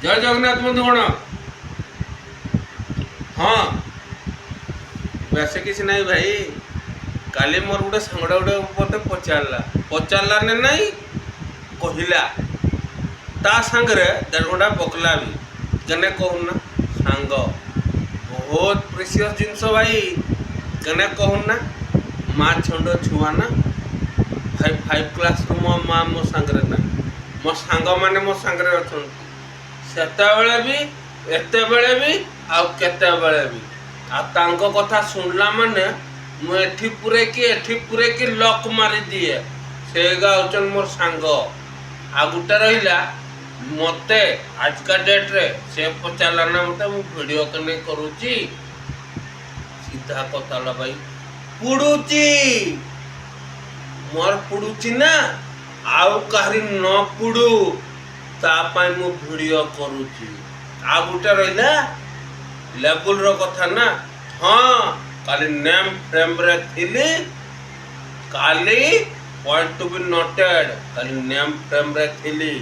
जय जगन्नाथ बंधुगण। हाँ वैसे किसी नहीं भाई, काली मोर गोटे सांगड़ा गोटे मत पचारा ने नहीं कहला ता सांगरे 1.5 घंटा बकला भी कने कहूना सांग बहुत प्रेसियस जिनस भाई कने कहूना माँ छंड छुआ ना 5 क्लास रु मो माँ मो सांगरे ना मो सांग माने मो सांगरे अच्छा सेतेबेले भी एतेबेले भी आउ केतेबेले भी आ तांको कथा सुनला माने मु एठी पुरे की लक मारी दिए सेगा होचन मोर सांग। आ गुटा रहिला मते आज का डेट रे से पचारला ना मते मु वीडियो कने करूची सीधा कथा ला भाई पुडुची मोर पुडुची ना आउ काहरी न पुडू तापाई मु वीडियो करूची। आ गुटा रहिला लेवल रो कथा ना। हाँ काली नेम फ्रेम रे थिली काली पॉइंट टू बी नोटेड काली नेम फ्रेम रे थिली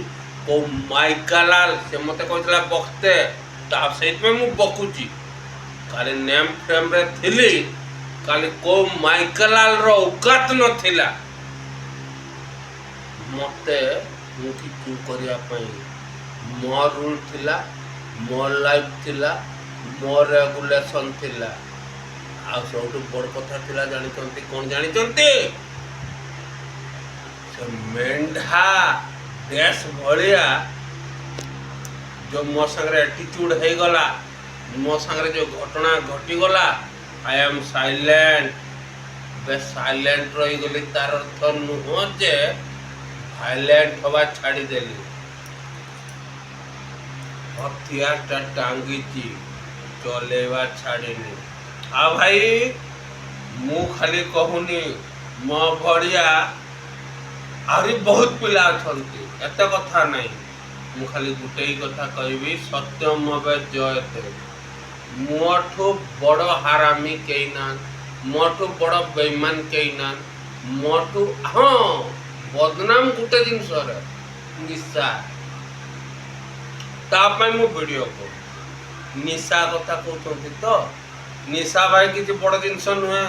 को माइकलाल से मते कहतला बखते ता सेत में मु बकुची काली नेम फ्रेम रे थिली काली को माइकलाल रो औकात न थिला मते मु की क्यों करिया पई मो रूल थिला मो लाइफ थिला मो रेगुलेशन थिला। आ सब बड़ कथा थिला जानी चंती कौन जानी चंती से मेंढा देश भलिया जो मो संगे एटीट्यूड हे गला मो संगे जो घटना घटी गला आई एम साइलेंट बे साइलेंट रही गली तार अर्थ नुह जे वायलेंट हवा छाड़ी देली हथियार टांगी चलेवा छाड़ीनी। आ भाई मु खाली कहूनी मो भड़िया आहरी बहुत पिला अछंती एत कथा नहीं मु खाली गुटे ही कथा कहबी सत्यमवे जयते मोठो बड़ हारामी केई ना मोठो बड़ बेईमान केई ना मोठो हाँ बदनाम गुटे जिनस रे निशा तापाई मु वीडियो को निशा कथा कहते तो निशा भाई किसी बड़ जिनस नुहे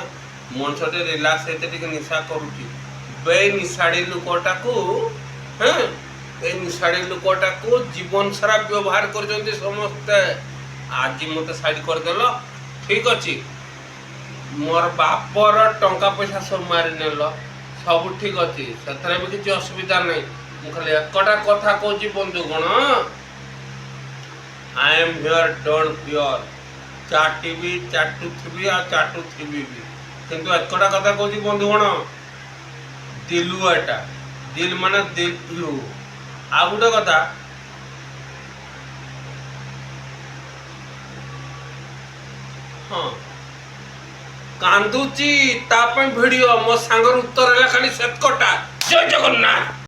मनसटे रिलैक्स होते निशा करुच्ची बे निशाड़ी लुकटा को हाँ ए निशाड़ी लुकटा को जीवन सारा व्यवहार कर समस्ते आज मत साइड करदेल ठीक अच्छे मोर बापर टंका पैसा सब मारी नेल सब ठीक अच्छे से भी किसी असुविधा नहीं मुझे खाली एकटा कथा कहूँ बंधुगण I am here don't fear चाटिबी चाटुथी आ चाटुथी भी किंतु एकटा कथा कहूँ बंधुगण दिलु एटा दिल माने दिलु। आ गोटे कथा हाँ कांदुची तापे वीडियो मो सांगर उत्तर है खाली सेतकटा। जय जगन्नाथ।